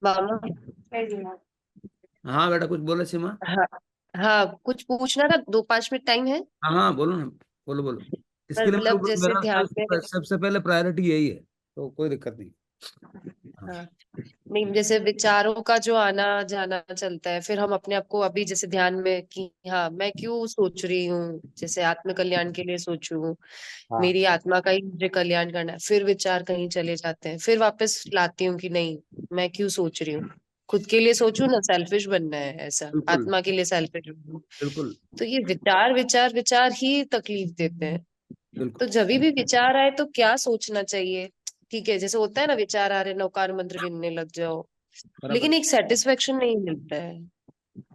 मामा। हाँ बेटा, कुछ बोले सीमा। हाँ। हाँ, कुछ पूछना था, 2-5 मिनट टाइम है। हाँ हाँ, बोलो ना। बोलो बोलो। इसके लिए मतलब जैसे मेरा ध्यान में। सबसे पहले प्रायोरिटी यही है, तो कोई दिक्कत नहीं। हाँ। हाँ। नहीं, जैसे विचारों का जो आना जाना चलता है, फिर हम अपने आप को अभी जैसे ध्यान में कि हाँ मैं क्यों सोच रही हूँ, जैसे आत्म कल्याण के लिए सोच रही हूँ, हाँ मेरी आत्मा का ही मुझे कल्याण करना है, फिर विचार कहीं चले जाते हैं, फिर वापस लाती हूँ कि नहीं, मैं क्यों सोच रही हूँ, खुद के लिए सोचूं ना, सेल्फिश बनना है, ऐसा बिल्कुल आत्मा के लिए सेल्फिश बनूं। बिल्कुल तो ये विचार विचार विचार ही तकलीफ देते हैं। बिल्कुल। तो जब भी विचार आए तो क्या सोचना चाहिए? ठीक है, जैसे होता है ना, विचार आ रहे, नौकार मंत्र गिनने लग जाओ, बराबर लेकिन है। एक सेटिस्फेक्शन नहीं मिलता है।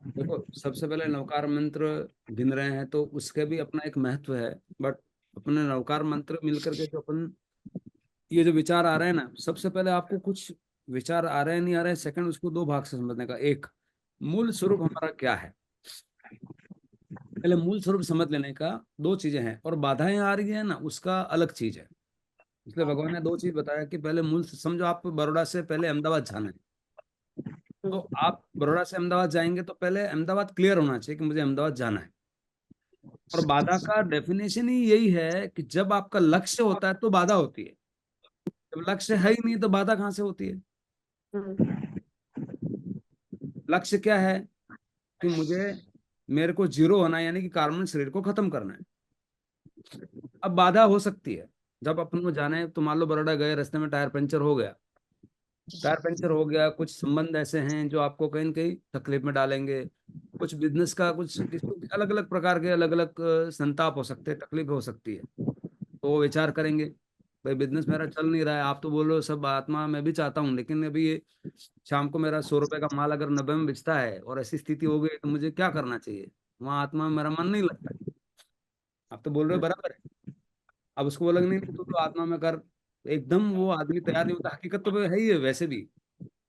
देखो, सबसे पहले नवकार मंत्र गिन रहे हैं तो उसके भी अपना एक महत्व है। बट अपने नवकार मंत्र मिलकर के जो अपन, ये जो विचार आ रहे हैं ना, सबसे पहले आपको कुछ विचार आ रहे हैं नहीं आ रहे हैं, सेकंड उसको दो भाग से समझने का। एक, मूल स्वरूप हमारा क्या है, पहले मूल स्वरूप समझ लेने का। दो चीजें हैं, और बाधाएं आ रही है ना, उसका अलग चीज है। इसलिए भगवान ने दो चीज बताया कि पहले मूल समझो। आप बड़ौदा से पहले अहमदाबाद जाना है, तो आप बड़ौदा से अहमदाबाद जाएंगे तो पहले अहमदाबाद क्लियर होना चाहिए कि मुझे अहमदाबाद जाना है। और बाधा का डेफिनेशन ही यही है कि जब आपका लक्ष्य होता है तो बाधा होती है, जब लक्ष्य है ही नहीं तो बाधा कहाँ से होती है। हम्म। लक्ष्य क्या है कि मुझे, मेरे को जीरो होना है, यानी कि कार्बन शरीर को खत्म करना है। अब बाधा हो सकती है, जब अपन को जाना है तो मान लो बड़ौदा गए, रास्ते में टायर पंचर हो गया। टायर पंचर हो गया, कुछ संबंध ऐसे हैं जो आपको कहीं न कहीं तकलीफ में डालेंगे। कुछ बिजनेस का कुछ अलग अलग प्रकार के अलग अलग संताप हो सकते हैं, तकलीफ हो सकती है। तो वो विचार करेंगे, भाई बिजनेस मेरा चल नहीं रहा है, आप तो बोल रहे हो सब आत्मा, मैं भी चाहता हूँ, लेकिन अभी ये शाम को मेरा 100 रुपए का माल अगर 90 में बिकता है और ऐसी स्थिति हो गई तो मुझे क्या करना चाहिए। वहाँ आत्मा में मेरा मन नहीं लगता है। आप तो बोल रहे हो बराबर है। अब उसको बोला नहीं नहीं, तो आत्मा में कर। एकदम वो आदमी तैयार नहीं होता। हकीकत तो है ही है वैसे भी।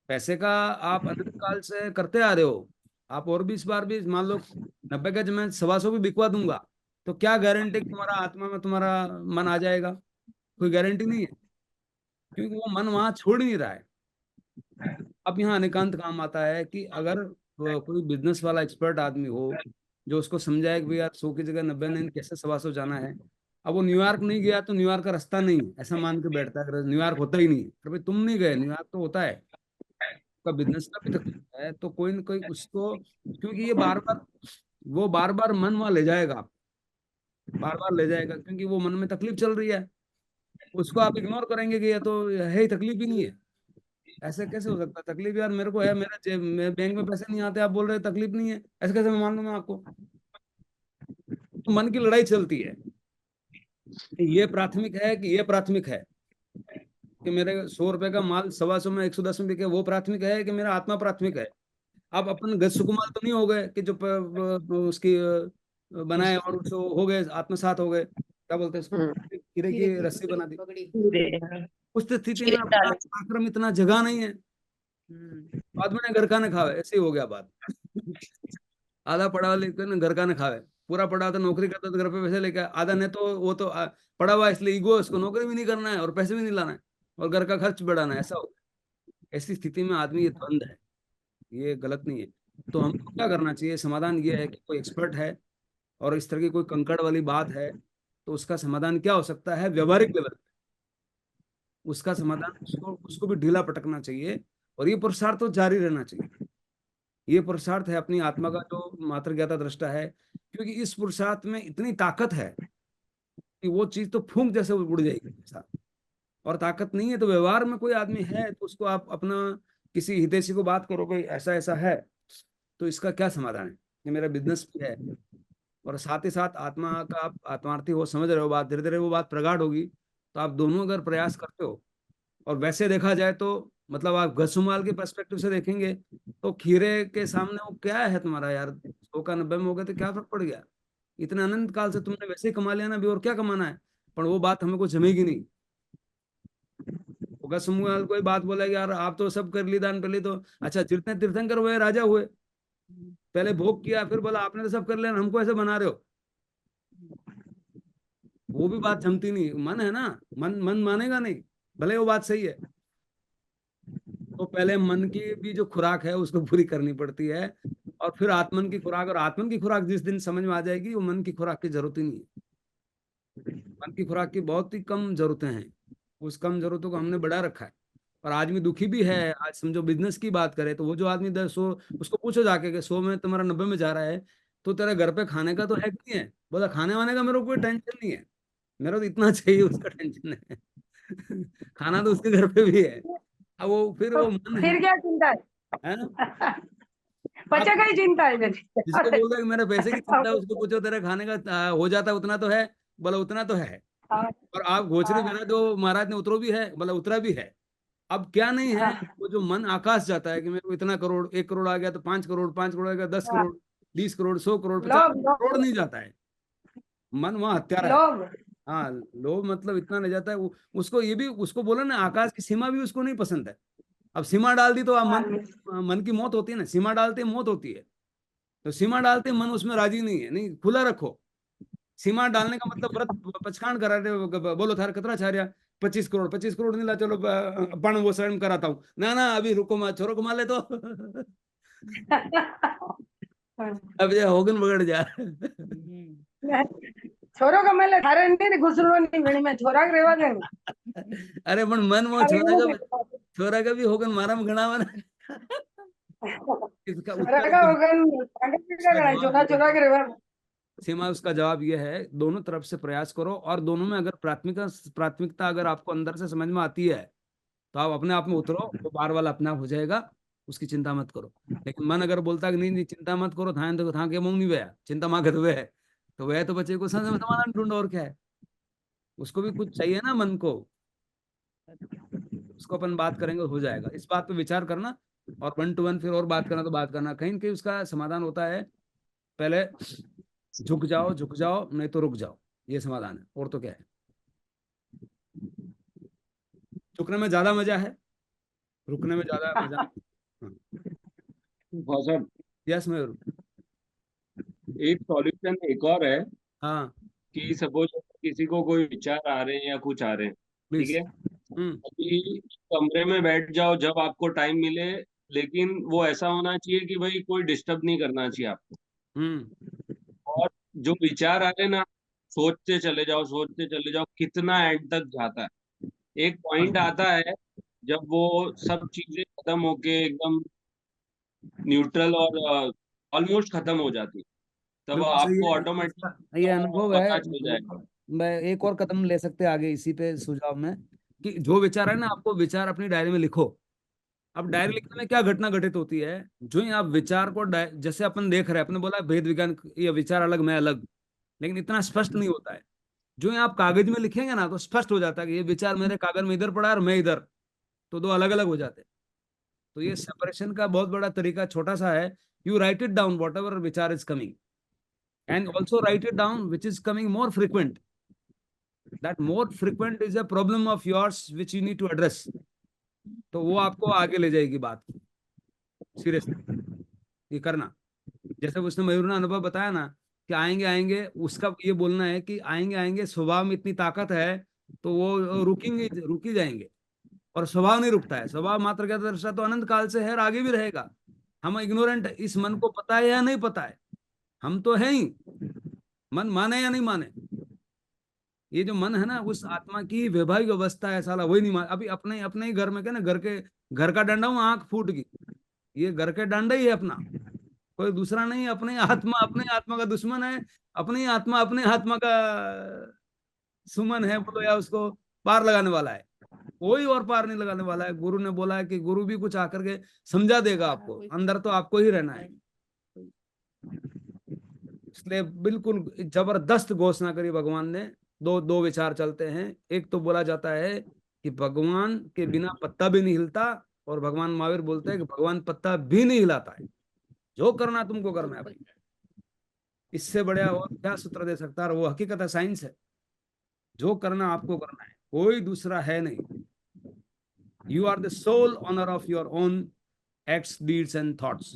पैसे का आप अनंत काल से करते आ रहे हो। आप और भी इस बार भी मान लो 90 गज में 125 भी बिकवा दूंगा, तो क्या गारंटी कि तुम्हारा आत्मा में तुम्हारा मन आ जाएगा? कोई गारंटी नहीं है, क्योंकि वो मन वहां छोड़ ही नहीं रहा है। अब यहाँ अनेकांत काम आता है कि अगर कोई बिजनेस वाला एक्सपर्ट आदमी हो, जो उसको समझाए कि भैया यार 100 की जगह 90 नहीं, कैसे 125 जाना है। अब वो न्यूयॉर्क नहीं गया तो न्यूयॉर्क का रास्ता नहीं है ऐसा मान के बैठता है, अगर न्यूयॉर्क होता ही नहीं है। अरे भाई तुम नहीं गए, न्यूयॉर्क तो होता है। का बिजनेस का भी तकलीफ है तो कोई ना कोई उसको, क्योंकि ये बार बार, वो बार बार मन वहां ले जाएगा, बार बार ले जाएगा, क्योंकि वो मन में तकलीफ चल रही है। उसको आप इग्नोर करेंगे कि ये तो है ही, तकलीफ ही नहीं है। ऐसे कैसे हो सकता है? तकलीफ यार मेरे को है, मेरा जेब में बैंक में पैसे नहीं आते, आप बोल रहे हैं तकलीफ नहीं है, ऐसे कैसे मैं मान लूंगा आपको? तो मन की लड़ाई चलती है कि ये प्राथमिक है कि ये प्राथमिक है, कि मेरे 100 रुपए का माल 125 में 110 में बिके, वो प्राथमिक है कि मेरा आत्मा प्राथमिक है। आप अपन गज सुकुमार तो नहीं हो गए कि जो उसकी बनाए और उसको हो गए आत्मसात हो गए, क्या बोलते हैं इसको, हम्म। हीरे की रस्सी बना दी। पूरे, हाँ। उस स्थिति में कीड़े अपना डाले। आक्रम इतना जगह नहीं है। हम्म। बाद में घर का ना खावे, ऐसे ही हो गया बात। आधा पढ़ा हुआ लेकिन घर का ना खावे। पूरा पढ़ा तो नौकरी करता तो घर पे पैसे लेके आए। आधा ने तो वो तो पढ़ा हुआ है, इसलिए ईगो, उसको नौकरी भी नहीं करना है और पैसे भी नहीं लाना है और घर का खर्च बढ़ाना है, ऐसा हो। ऐसी स्थिति में आदमी, ये द्वंद है, ये गलत नहीं है। तो हमको क्या करना चाहिए? समाधान ये है कि कोई एक्सपर्ट है और इस तरह की कोई कंकड़ वाली बात है, तो उसका समाधान क्या हो सकता है व्यवहारिक लेवल पे? उसका समाधान उसको उसको भी ढीला पटकना चाहिए, और ये पुरुषार्थ तो जारी रहना चाहिए। ये पुरुषार्थ है अपनी आत्मा का, जो मात्र ज्ञाता दृष्टा है, क्योंकि इस पुरुषार्थ में इतनी ताकत है कि वो चीज तो फूंक जैसे उड़ जाएगी ऐसा। और ताकत नहीं है तो व्यवहार में कोई आदमी है तो उसको आप अपना, किसी हितैषी को बात करो, भाई ऐसा ऐसा है, तो इसका क्या समाधान है, ये मेरा बिजनेस भी है। और साथ ही साथ आत्मा का आप आत्मार्थी हो, समझ रहे हो बात, धीरे धीरे वो बात प्रगाढ़ होगी। तो आप दोनों अगर प्रयास करते हो, और वैसे देखा जाए तो मतलब आप घसुमाल के पर्सपेक्टिव से देखेंगे तो खीरे के सामने वो क्या है तुम्हारा यार, 100 का 90 में हो गया तो क्या फर्क पड़ गया? इतने अनंत काल से तुमने वैसे ही कमा लिया ना, अभी और क्या कमाना है? पर वो बात हमें को जमेगी नहीं। वो घसुमाल कोई बात बोला कि यार आप तो सब कर ली, दान कर ली, तो अच्छा जितने तीर्थंकर हुए राजा हुए, पहले भोग किया, फिर बोला आपने तो सब कर लिया, हमको ऐसे बना रहे हो। वो भी बात जमती नहीं, मन है ना, मन मन मानेगा नहीं, भले वो बात सही है। तो पहले मन की भी जो खुराक है उसको पूरी करनी पड़ती है, और फिर आत्मन की खुराक। और आत्मन की खुराक जिस दिन समझ में आ जाएगी, वो मन की खुराक की जरूरत ही नहीं है। मन की खुराक की बहुत ही कम जरूरतें हैं, उस कम जरूरतों को हमने बढ़ा रखा है। और आदमी दुखी भी है। आज समझो बिजनेस की बात करें तो वो जो आदमी 100, उसको पूछो जाके कि 100 में तुम्हारा 90 में जा रहा है, तो तेरे घर पे खाने का तो है कि नहीं है? बोला खाने वाने का मेरे को कोई टेंशन नहीं है, मेरा तो इतना चाहिए उसका टेंशन है। खाना तो उसके घर पे भी है। अब वो फिर तो वो मन फिर क्या चिंता है ना। है? आप बच्चा का ही चिंता है जिसको फिर। बोलते हैं कि मेरे पैसे की चिंता है, उसको पूछो तेरे खाने का हो जाता है उतना तो है? बोला उतना तो है। हाँ, और आप घोचरी हाँ, बना दो महाराज ने उतरो भी है, बोला उतरा भी है। अब क्या नहीं है, हाँ, वो जो मन आकाश जाता है कि मेरे को इतना करोड़, 1 करोड़ आ गया तो 5 करोड़, 5 करोड़ आ गया 10 हाँ। करोड़ 20 करोड़, 100 करोड़, पचास लोभ करोड़ लोभ नहीं जाता है। मन वहाँ हत्यारा है। लोभ। हाँ, लोभ मतलब इतना ले जाता है वो। उसको ये भी, उसको बोला ना, आकाश की सीमा भी उसको नहीं पसंद है। अब सीमा डाल दी तो अब हाँ, मन की मौत होती है ना, सीमा डालते ही मौत होती है। तो सीमा डालते ही मन उसमें राजी नहीं है, नहीं खुला रखो। सीमा डालने का मतलब व्रत पचकान करा रहे हो, बोलो थार कतरा छा रहा, 25 करोड़, 25 करोड़ नहीं ला, चलो पण वो स्वयं कराता हूँ ना, ना अभी रुको, मैं छोरो को मार ले तो। अब ये होगन बगड़ जा। छोरो का मेले थारे नहीं घुसरो नहीं गणी में छोरा के रेवा गणी अरे पण मन वो थारे छोरा का, नहीं छोरा का भी होगन मारा में गणा ना। इसका छोरा उत्तर का तो, होगन पांडे का इसका गणा जवाब छोरा ये छोरा है, के रेवा। सीमा उसका जवाब ये है, दोनों तरफ से प्रयास करो, और दोनों में अगर प्राथमिकता अगर आपको अंदर से समझ में आती है, तो आप अपने आप में उतरो, वो बार वाला अपने आप हो जाएगा। उसकी चिंता मत करो। लेकिन मन अगर बोलता है कि नहीं नहीं चिंता मत करो, थाने तो था के मुंह नहीं गया चिंता माँ कर है, तो वह तो बच्चे को समाधान ढूंढो, और क्या है। उसको भी कुछ चाहिए ना मन को, उसको अपन बात करेंगे हो जाएगा। इस बात पे विचार करना, और 1 to 1 फिर और बात करना तो बात करना, कहीं न कहीं उसका समाधान होता है। पहले झुक जाओ, झुक जाओ, नहीं तो रुक जाओ, ये समाधान है, और तो क्या है। झुकने में ज्यादा मजा है, रुकने में ज्यादा मजा नहीं। बहुत। यस मयूर। एक सॉल्यूशन एक और है हाँ कि सपोज किसी को कोई विचार आ रहे हैं या कुछ आ रहे हैं, ठीक प्लीज। है, हम्म। अभी कमरे में बैठ जाओ जब आपको टाइम मिले, लेकिन वो ऐसा होना चाहिए कि भाई कोई डिस्टर्ब नहीं करना चाहिए आपको। हम्म। और जो विचार आ रहे हैं ना, सोचते चले जाओ, सोचते चले जाओ, कितना एंड तक जाता है। एक पॉइंट आता है जब वो सब चीजें खत्म होके एकदम न्यूट्रल और ऑलमोस्ट खत्म हो जाती है, तब बिल्कुल सही आपको है ऑटोमेटिक इसका, ये अनुभव है। पता चल जाएगा। मैं एक और कदम ले सकते हैं आगे इसी पे सुझाव में, कि जो विचार है ना, आपको विचार अपनी डायरी में लिखो। अब डायरी लिखने में क्या घटना घटित होती है, जो ही आप विचार को जैसे अपन देख रहे हैं, अपने बोला भेद विज्ञान, ये विचार अलग मैं अलग, लेकिन इतना स्पष्ट नहीं होता है। जो ही आप कागज में लिखेंगे ना, तो स्पष्ट हो जाता है कि ये विचार मेरे कागज में इधर पड़ा है और मैं इधर, तो दो अलग अलग हो जाते हैं। तो ये सेपरेशन का बहुत बड़ा तरीका छोटा सा है। You write it down whatever विचार is coming, and also write it down which is coming more frequent. That more frequent is a problem of yours which you need to address. तो वो आपको आगे ले जाएगी बात, seriously ये करना। जैसे उसने मयूर ने अनुभव बताया ना, कि आएंगे आएंगे, उसका ये बोलना है कि आएंगे आएंगे, स्वभाव में इतनी ताकत है, तो वो रुकेंगे, रुक ही जाएंगे। और स्वभाव नहीं रुकता है, स्वभाव मात्र का दृष्टा तो अनंत काल से है और आगे भी रहेगा। हम इग्नोरेंट, इस मन को पता है या नहीं पता है, हम तो है ही, मन माने या नहीं माने। ये जो मन है ना, उस आत्मा की वैभाविक अवस्था है साला, वही नहीं मान। अभी अपने अपने ही घर में, क्या ना, घर का डंडा हूं, आंख फूट गई, ये घर के डंडा ही है अपना, कोई दूसरा नहीं। अपने आत्मा का दुश्मन है, अपने आत्मा का सुमन है बोलो, या उसको पार लगाने वाला है। कोई और पार नहीं लगाने वाला है। गुरु ने बोला है कि गुरु भी कुछ आकर के समझा देगा आपको, अंदर तो आपको ही रहना है। इसलिए बिल्कुल जबरदस्त घोषणा करी भगवान ने। दो दो विचार चलते हैं। एक तो बोला जाता है कि भगवान के बिना पत्ता भी नहीं हिलता, और भगवान महावीर बोलते हैं कि भगवान पत्ता भी नहीं हिलाता है, जो करना तुमको करना है भाई। इससे बढ़िया और क्या सूत्र दे सकता है, और वो हकीकत है, साइंस है। जो करना आपको करना है, कोई दूसरा है नहीं। You are the sole owner of your own acts, deeds and thoughts.